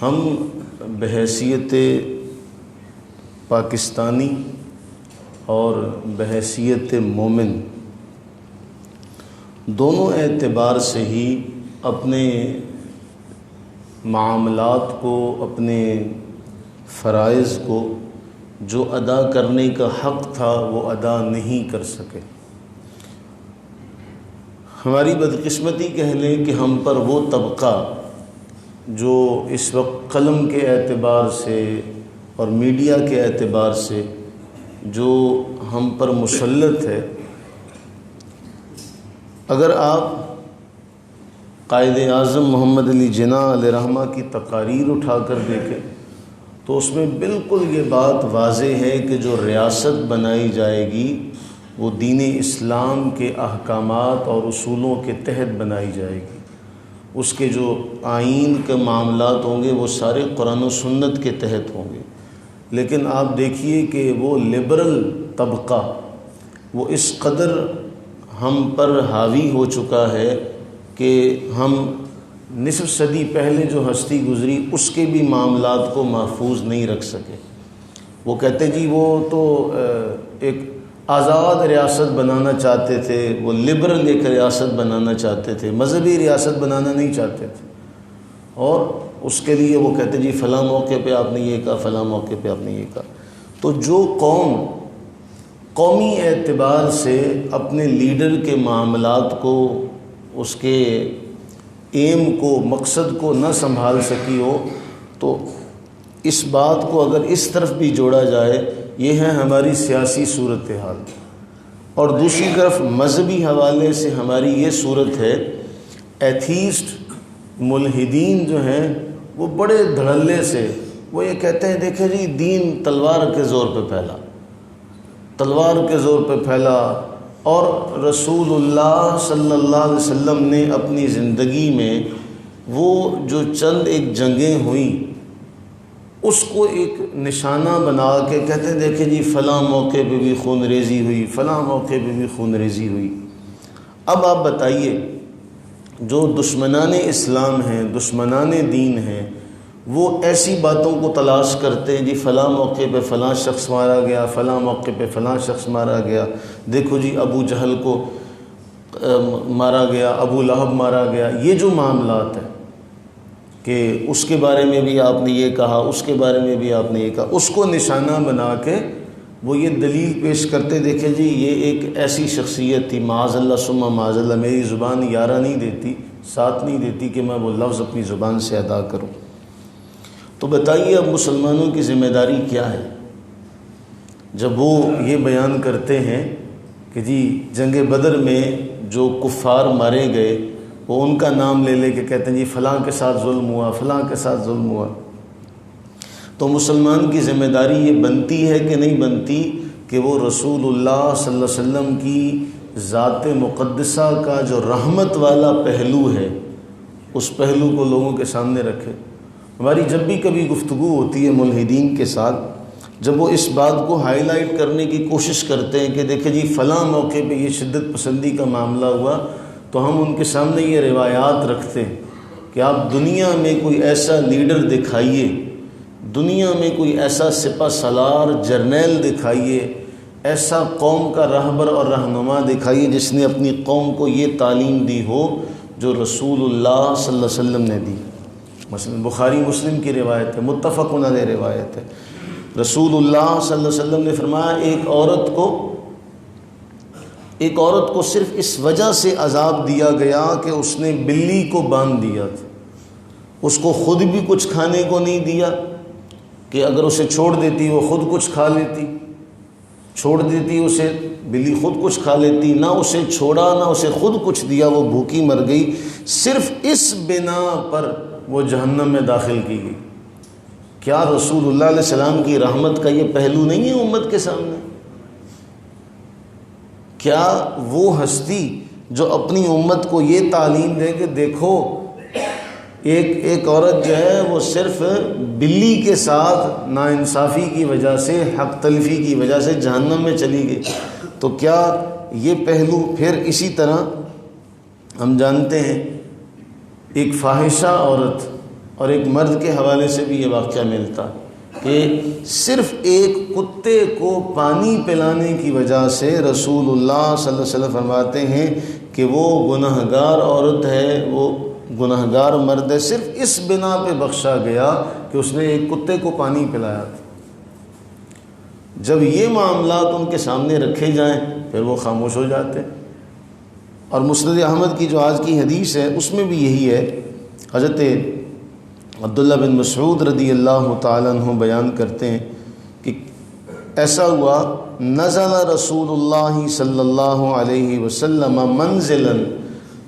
ہم بحیثیت پاکستانی اور بحیثیت مومن دونوں اعتبار سے ہی اپنے معاملات کو، اپنے فرائض کو جو ادا کرنے کا حق تھا وہ ادا نہیں کر سکے۔ ہماری بدقسمتی کہہ لیں کہ ہم پر وہ طبقہ جو اس وقت قلم کے اعتبار سے اور میڈیا کے اعتبار سے جو ہم پر مسلط ہے، اگر آپ قائد اعظم محمد علی جناح علیہ رحمہ کی تقاریر اٹھا کر دیکھیں تو اس میں بالکل یہ بات واضح ہے کہ جو ریاست بنائی جائے گی وہ دین اسلام کے احکامات اور اصولوں کے تحت بنائی جائے گی۔ اس کے جو آئین کے معاملات ہوں گے وہ سارے قرآن و سنت کے تحت ہوں گے۔ لیکن آپ دیکھیے کہ وہ لبرل طبقہ وہ اس قدر ہم پر حاوی ہو چکا ہے کہ ہم نصف صدی پہلے جو ہستی گزری اس کے بھی معاملات کو محفوظ نہیں رکھ سکے۔ وہ کہتے جی وہ تو ایک آزاد ریاست بنانا چاہتے تھے، وہ لبرل ایک ریاست بنانا چاہتے تھے، مذہبی ریاست بنانا نہیں چاہتے تھے، اور اس کے لیے وہ کہتے جی فلاں موقع پہ آپ نے یہ کہا، فلاں موقع پہ آپ نے یہ کہا۔ تو جو قومی اعتبار سے اپنے لیڈر کے معاملات کو، اس کے ایم کو، مقصد کو نہ سنبھال سکی ہو، تو اس بات کو اگر اس طرف بھی جوڑا جائے یہ ہے ہماری سیاسی صورتحال، اور دوسری طرف مذہبی حوالے سے ہماری یہ صورت ہے، ایتھیسٹ ملحدین جو ہیں وہ بڑے دھڑلے سے وہ یہ کہتے ہیں دیکھیں جی دین تلوار کے زور پہ پھیلا، تلوار کے زور پہ پھیلا، اور رسول اللہ صلی اللہ علیہ وسلم نے اپنی زندگی میں وہ جو چند ایک جنگیں ہوئیں اس کو ایک نشانہ بنا کے کہتے ہیں دیکھیں جی فلاں موقع پہ بھی خون ریزی ہوئی، فلاں موقع پہ بھی خون ریزی ہوئی۔ اب آپ بتائیے جو دشمنان اسلام ہیں، دشمنان دین ہیں، وہ ایسی باتوں کو تلاش کرتے ہیں جی فلاں موقع پہ فلاں شخص مارا گیا، فلاں موقع پہ فلاں شخص مارا گیا، دیکھو جی ابو جہل کو مارا گیا، ابو لہب مارا گیا۔ یہ جو معاملات ہیں کہ اس کے بارے میں بھی آپ نے یہ کہا، اس کے بارے میں بھی آپ نے یہ کہا، اس کو نشانہ بنا کے وہ یہ دلیل پیش کرتے دیکھیں جی یہ ایک ایسی شخصیت تھی، معاذ اللہ ثم معاذ اللہ، میری زبان یارہ نہیں دیتی، ساتھ نہیں دیتی کہ میں وہ لفظ اپنی زبان سے ادا کروں۔ تو بتائیے اب مسلمانوں کی ذمہ داری کیا ہے جب وہ یہ بیان کرتے ہیں کہ جی جنگ بدر میں جو کفار مارے گئے وہ ان کا نام لے لے کے کہتے ہیں جی فلاں کے ساتھ ظلم ہوا، فلاں کے ساتھ ظلم ہوا۔ تو مسلمان کی ذمہ داری یہ بنتی ہے کہ نہیں بنتی کہ وہ رسول اللہ صلی اللہ علیہ وسلم کی ذات مقدسہ کا جو رحمت والا پہلو ہے اس پہلو کو لوگوں کے سامنے رکھے۔ ہماری جب بھی کبھی گفتگو ہوتی ہے ملحدین کے ساتھ، جب وہ اس بات کو ہائی لائٹ کرنے کی کوشش کرتے ہیں کہ دیکھیں جی فلاں موقع پہ یہ شدت پسندی کا معاملہ ہوا، تو ہم ان کے سامنے یہ روایات رکھتے ہیں کہ آپ دنیا میں کوئی ایسا لیڈر دکھائیے، دنیا میں کوئی ایسا سپہ سالار جرنیل دکھائیے، ایسا قوم کا رہبر اور رہنما دکھائیے جس نے اپنی قوم کو یہ تعلیم دی ہو جو رسول اللہ صلی اللہ علیہ وسلم نے دی۔ مثلا بخاری مسلم کی روایت ہے، متفق علیہ روایت ہے، رسول اللہ صلی اللہ علیہ وسلم نے فرمایا ایک عورت کو صرف اس وجہ سے عذاب دیا گیا کہ اس نے بلی کو باندھ دیا تھا، اس کو خود بھی کچھ کھانے کو نہیں دیا کہ اگر اسے چھوڑ دیتی وہ خود کچھ کھا لیتی، چھوڑ دیتی اسے بلی خود کچھ کھا لیتی، نہ اسے چھوڑا نہ اسے خود کچھ دیا، وہ بھوکی مر گئی، صرف اس بنا پر وہ جہنم میں داخل کی گئی۔ کیا رسول اللہ علیہ السلام کی رحمت کا یہ پہلو نہیں ہے امت کے سامنے؟ کیا وہ ہستی جو اپنی امت کو یہ تعلیم دے کہ دیکھو ایک عورت جو ہے وہ صرف بلی کے ساتھ ناانصافی کی وجہ سے، حق تلفی کی وجہ سے جہنم میں چلی گئی، تو کیا یہ پہلو؟ پھر اسی طرح ہم جانتے ہیں ایک فاحشہ عورت اور ایک مرد کے حوالے سے بھی یہ واقعہ ملتا کہ صرف ایک کتے کو پانی پلانے کی وجہ سے رسول اللہ صلی اللہ علیہ وسلم فرماتے ہیں کہ وہ گنہگار عورت ہے، وہ گنہگار مرد ہے، صرف اس بنا پہ بخشا گیا کہ اس نے ایک کتے کو پانی پلایا تھا۔ جب یہ معاملات ان کے سامنے رکھے جائیں پھر وہ خاموش ہو جاتے۔ اور مسند احمد کی جو آج کی حدیث ہے اس میں بھی یہی ہے، حضرت عبداللہ بن مسعود رضی اللہ تعالیٰ عنہ بیان کرتے ہیں کہ ایسا ہوا، نزل رسول اللہ صلی اللہ علیہ وسلم منزلا،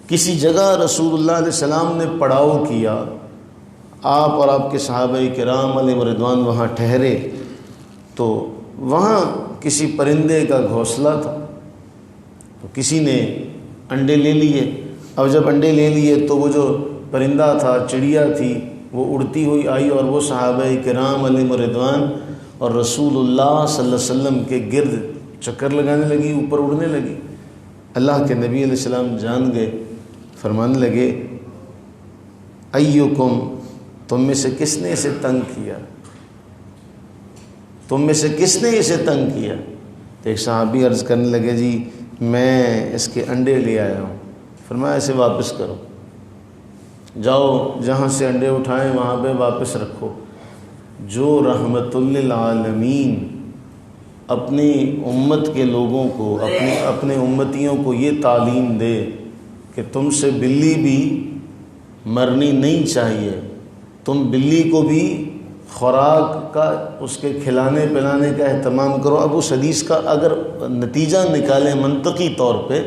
کسی جگہ رسول اللہ علیہ السلام نے پڑاؤ کیا، آپ اور آپ کے صحابہ کرام علیہ رضوان وہاں ٹھہرے، تو وہاں کسی پرندے کا گھونسلہ تھا، تو کسی نے انڈے لے لیے۔ اب جب انڈے لے لیے تو وہ جو پرندہ تھا، چڑیا تھی، وہ اڑتی ہوئی آئی اور وہ صحابہ کرام علیہ رضوان اور رسول اللہ صلی اللہ علیہ وسلم کے گرد چکر لگانے لگی، اوپر اڑنے لگی۔ اللہ کے نبی علیہ السلام جان گئے، فرمانے لگے ایکم، تم میں سے کس نے اسے تنگ کیا، تم میں سے کس نے اسے تنگ کیا؟ تو ایک صحابی عرض کرنے لگے جی میں اس کے انڈے لے آیا ہوں۔ فرمایا اسے واپس کرو، جاؤ جہاں سے انڈے اٹھائیں وہاں پہ واپس رکھو۔ جو رحمت للعالمین اپنی امت کے لوگوں کو، اپنے امتیوں کو یہ تعلیم دے کہ تم سے بلی بھی مرنی نہیں چاہیے، تم بلی کو بھی خوراک کا، اس کے کھلانے پلانے کا اہتمام کرو۔ اب اس حدیث کا اگر نتیجہ نکالیں منطقی طور پہ،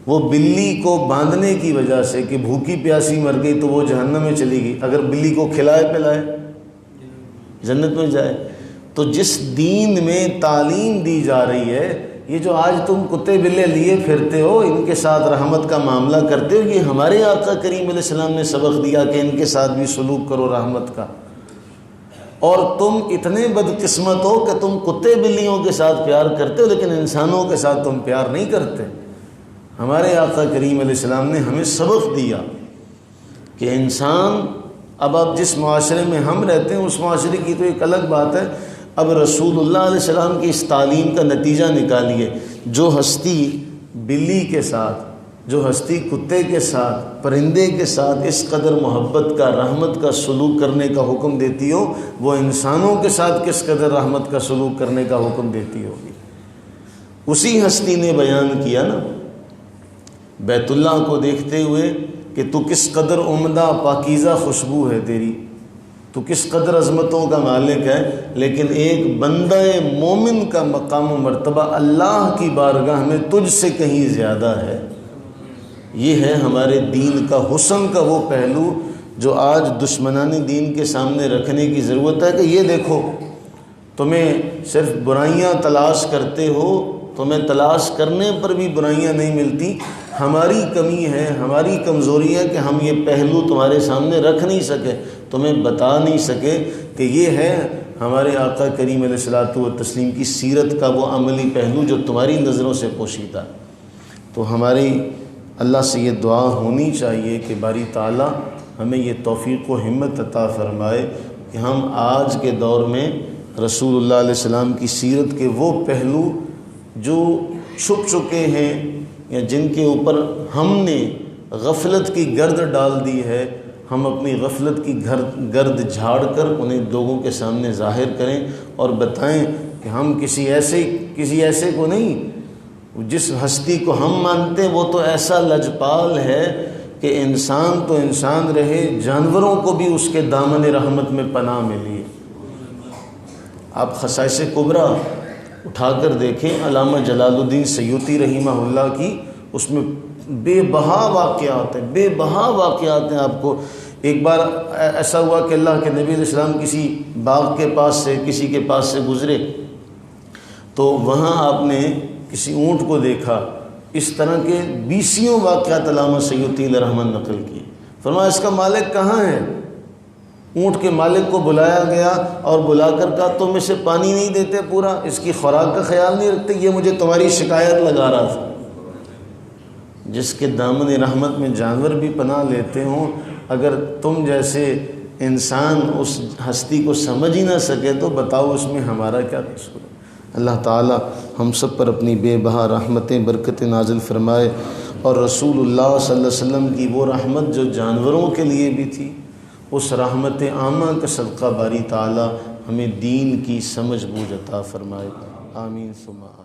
وہ بلی کو باندھنے کی وجہ سے کہ بھوکی پیاسی مر گئی تو وہ جہنم میں چلی گئی، اگر بلی کو کھلائے پلائے جنت میں جائے۔ تو جس دین میں تعلیم دی جا رہی ہے، یہ جو آج تم کتے بلے لیے پھرتے ہو، ان کے ساتھ رحمت کا معاملہ کرتے ہو، یہ ہمارے آقا کریم علیہ السلام نے سبق دیا کہ ان کے ساتھ بھی سلوک کرو رحمت کا۔ اور تم اتنے بدقسمت ہو کہ تم کتے بلیوں کے ساتھ پیار کرتے ہو لیکن انسانوں کے ساتھ تم پیار نہیں کرتے۔ ہمارے آقا کریم علیہ السلام نے ہمیں سبق دیا کہ انسان، اب آپ جس معاشرے میں ہم رہتے ہیں اس معاشرے کی تو ایک الگ بات ہے، اب رسول اللہ علیہ السلام کی اس تعلیم کا نتیجہ نکالیے۔ جو ہستی بلی کے ساتھ، جو ہستی کتے کے ساتھ، پرندے کے ساتھ اس قدر محبت کا، رحمت کا سلوک کرنے کا حکم دیتی ہو، وہ انسانوں کے ساتھ کس قدر رحمت کا سلوک کرنے کا حکم دیتی ہوگی۔ اسی ہستی نے بیان کیا نا بیت اللہ کو دیکھتے ہوئے کہ تو کس قدر عمدہ پاکیزہ خوشبو ہے تیری، تو کس قدر عظمتوں کا مالک ہے، لیکن ایک بندہ مومن کا مقام و مرتبہ اللہ کی بارگاہ میں تجھ سے کہیں زیادہ ہے۔ یہ ہے ہمارے دین کا حسن کا وہ پہلو جو آج دشمنان دین کے سامنے رکھنے کی ضرورت ہے کہ یہ دیکھو تمہیں صرف برائیاں تلاش کرتے ہو، تمہیں تلاش کرنے پر بھی برائیاں نہیں ملتی، ہماری کمی ہے، ہماری کمزوری ہے کہ ہم یہ پہلو تمہارے سامنے رکھ نہیں سکے، تمہیں بتا نہیں سکے کہ یہ ہے ہمارے آقا کریم علیہ الصلوۃ والتسلیم کی سیرت کا وہ عملی پہلو جو تمہاری نظروں سے پوشیدہ۔ تو ہماری اللہ سے یہ دعا ہونی چاہیے کہ باری تعالیٰ ہمیں یہ توفیق و ہمت عطا فرمائے کہ ہم آج کے دور میں رسول اللہ علیہ السلام کی سیرت کے وہ پہلو جو چھپ چکے ہیں یا جن کے اوپر ہم نے غفلت کی گرد ڈال دی ہے، ہم اپنی غفلت کی گرد جھاڑ کر انہیں لوگوں کے سامنے ظاہر کریں اور بتائیں کہ ہم کسی ایسے کو نہیں، جس ہستی کو ہم مانتے ہیں وہ تو ایسا لجپال ہے کہ انسان تو انسان رہے، جانوروں کو بھی اس کے دامن رحمت میں پناہ ملی۔ آپ خصائص کبریٰ اٹھا کر دیکھیں علامہ جلال الدین سیوطی رحمہ اللہ کی، اس میں بے بہا واقعات ہیں۔ آپ کو ایک بار ایسا ہوا کہ اللہ کے نبی علیہ السلام کسی باغ کے پاس سے، کسی کے پاس سے گزرے تو وہاں آپ نے کسی اونٹ کو دیکھا۔ اس طرح کے 20 واقعات علامہ سیوطی علیہ رحمۃ نقل کیے۔ فرمایا اس کا مالک کہاں ہے؟ اونٹ کے مالک کو بلایا گیا اور بلا کر کہا تم اسے پانی نہیں دیتے پورا، اس کی خوراک کا خیال نہیں رکھتے، یہ مجھے تمہاری شکایت لگا رہا تھا۔ جس کے دامن رحمت میں جانور بھی پناہ لیتے ہوں، اگر تم جیسے انسان اس ہستی کو سمجھ ہی نہ سکے تو بتاؤ اس میں ہمارا کیا قصور ہے۔ اللہ تعالی ہم سب پر اپنی بے بہا رحمتیں برکتیں نازل فرمائے، اور رسول اللہ صلی اللہ علیہ وسلم کی وہ رحمت جو جانوروں کے لیے بھی تھی، اس رحمت عامہ کا صدقہ باری تعالی ہمیں دین کی سمجھ بوجھ عطا فرمائے۔ آمین ثم آمین۔